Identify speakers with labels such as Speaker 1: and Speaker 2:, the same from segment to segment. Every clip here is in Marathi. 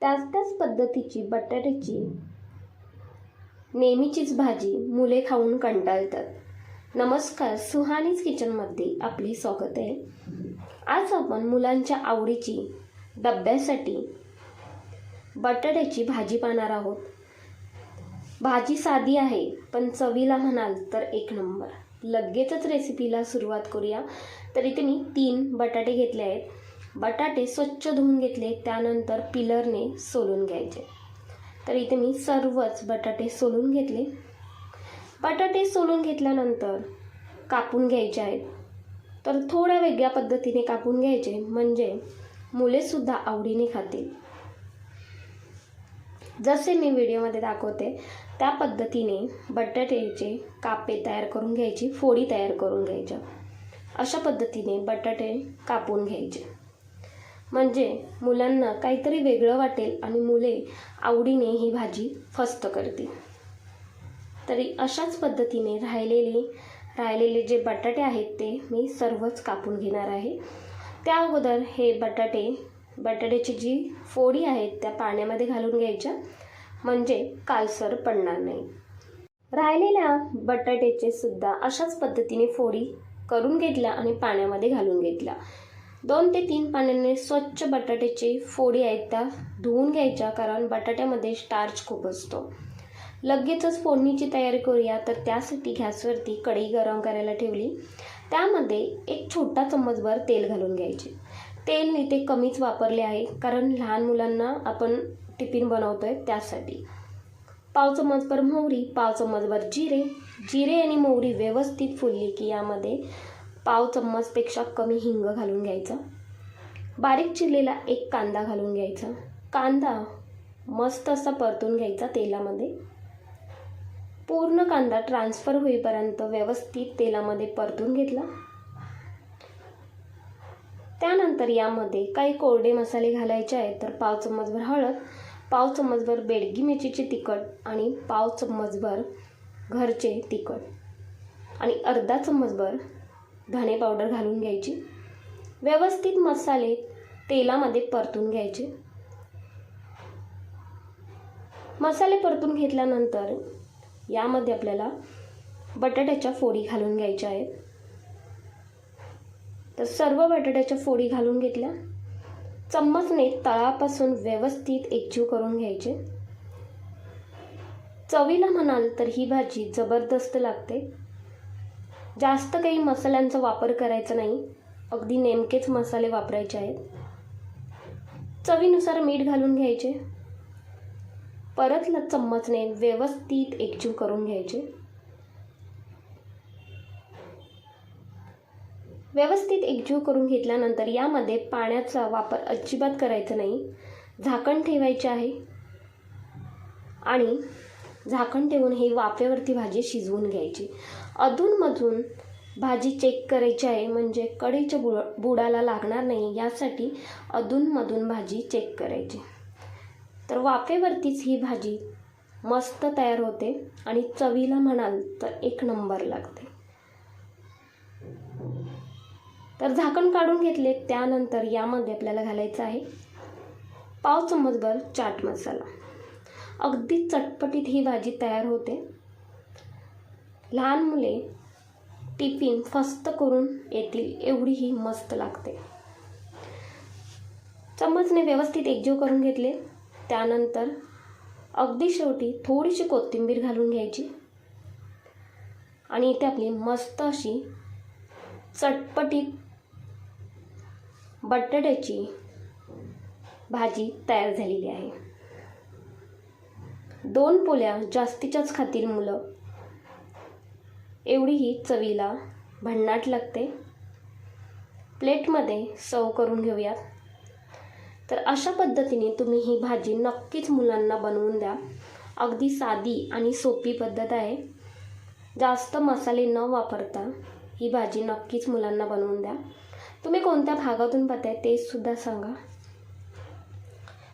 Speaker 1: त्याच पद्धतीची बटाट्याची नेहमीचीच भाजी मुले खाऊन कंटाळतात. नमस्कार, सुहानीज किचनमध्ये आपले स्वागत आहे. आज आपण मुलांच्या आवडीची डब्यासाठी बटाट्याची भाजी पाहणार आहोत. भाजी साधी आहे पण चवीला म्हणाल तर एक नंबर. लगेचच रेसिपीला सुरुवात करूया. तर इथे मी 3 बटाटे घेतले आहेत. बटाटे स्वच्छ धुवून घेतले, त्यानंतर पिलरने सोलून घ्यायचे. तर इथे मी सर्वच बटाटे सोलून घेतले. बटाटे सोलून घेतल्यानंतर कापून घ्यायचे आहेत. तर थोड्या वेगळ्या पद्धतीने कापून घ्यायचे म्हणजे मुलेसुद्धा आवडीने खातील. जसे मी व्हिडिओमध्ये दाखवते त्या पद्धतीने बटाट्याचे कापे तयार करून घ्यायची, फोडी तयार करून घ्यायच्या. अशा पद्धतीने बटाटे कापून घ्यायचे म्हणजे मुलांना काहीतरी वेगळं वाटेल आणि मुले आवडीने ही भाजी फस्त करतील. तरी अशाच पद्धतीने राहिलेले जे बटाटे आहेत ते मी सर्वच कापून घेणार आहे. त्या अगोदर हे बटाट्याची जी फोडी आहेत त्या पाण्यामध्ये घालून घ्यायच्या म्हणजे कालसर पडणार नाही. राहिलेल्या बटाट्याचे सुद्धा अशाच पद्धतीने फोडी करून घेतल्या आणि पाण्यामध्ये घालून घेतल्या. 2 ते 3 पाण्याने स्वच्छ बटाट्याची फोडी आहेत त्या धुवून घ्यायच्या, कारण बटाट्यामध्ये स्टार्च खूप असतो. लगेचच फोडणीची तयारी करूया. तर त्यासाठी गॅसवरती कढई गरम करायला ठेवली. त्यामध्ये 1 छोटा चम्मचभर तेल घालून घ्यायचे. तेल इथे कमीच वापरले आहे कारण लहान मुलांना आपण टिफिन बनवतोय त्यासाठी. 1/2 चम्मचभर मोहरी, 1/2 चम्मचभर जिरे आणि मोहरी व्यवस्थित फुलली की यामध्ये 1/2 चम्मचपेक्षा कमी हिंग घालून घ्यायचा. बारीक चिरलेला 1 कांदा घालून घ्यायचा. कांदा मस्त असा परतून घ्यायचा तेलामध्ये. पूर्ण कांदा ट्रान्सफर होईपर्यंत व्यवस्थित तेलामध्ये परतून घेतला. त्यानंतर यामध्ये काही कोरडे मसाले घालायचे आहेत. तर 1/2 चम्मचभर हळद, 1/2 चम्मचभर बेडगी मिरचीचे तिखट आणि 1/2 चम्मचभर घरचे तिखट आणि अर्धा चम्मचभर धणे पावडर घालून घ्यायची. व्यवस्थित मसाले तेलामध्ये परतून घ्यायचे. मसाले परतून घेतल्यानंतर यामध्ये आपल्याला बटाट्याच्या फोडी घालून घ्यायच्या आहेत. तर सर्व बटाट्याच्या फोडी घालून घेतल्या. चम्मचने तळापासून व्यवस्थित एकजीव करून घ्यायचे. चवीला म्हणाल तर ही भाजी जबरदस्त लागते. जास्त काही मसाल्यांचा वापर करायचा नाही, अगदी नेमकेच मसाले वापरायचे आहेत. चवीनुसार मीठ घालून घ्यायचे. परत चम्मचने व्यवस्थित एकजीव करून घ्यायचे. व्यवस्थित एकजीव करून घेतल्यानंतर यामध्ये पाण्याचा वापर अजिबात करायचा नाही. झाकण ठेवायचे आहे आणि झाकण ठेवून ही वाफेवरती भाजी शिजवून घ्यायची. अधूनमधून भाजी चेक करायची आहे म्हणजे कढईच्या बुडाला लागणार नाही, यासाठी अधूनमधून भाजी चेक करायची. तर वाफेवरतीच ही भाजी मस्त तयार होते आणि चवीला म्हणाल तर एक नंबर लागते. तर झाकण काढून घेतले. त्यानंतर यामध्ये आपल्याला घालायचं आहे 1/2 चम्मचभर चाट मसाला. अगदी चटपटीत ही भाजी तयार होते. लहान मुले टिफिन फस्त करून येतील एवढी ही मस्त लागते. चम्मचने व्यवस्थित एकजीव करून घेतले. त्यानंतर अगदी शेवटी थोडीशी कोथिंबीर घालून घ्यायची आणि इथे आपली मस्त अशी चटपटीत बटाट्याची भाजी तयार झालेली आहे. 2 पोळ्या जास्तीच्याच खातील मुलं, एवढी ही चवीला भन्नाट लागते. प्लेटमध्ये सर्व करून घेऊयात. तर अशा पद्धतीने तुम्ही ही भाजी नक्कीच मुलांना बनवून द्या. अगदी साधी आणि सोपी पद्धत आहे. जास्त मसाले न वापरता ही भाजी नक्कीच मुलांना बनवून द्या. तुम्ही कोणत्या भागातून पाहताय ते सुद्धा सांगा.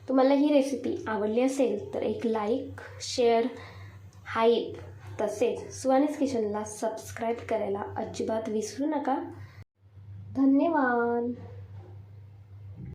Speaker 1: तुम्हाला ही रेसिपी आवडली असेल तर एक लाईक, शेअर, हाईप तसेच सुहानीज किचनला सबस्क्राईब करायला अजिबात विसरू नका. धन्यवाद.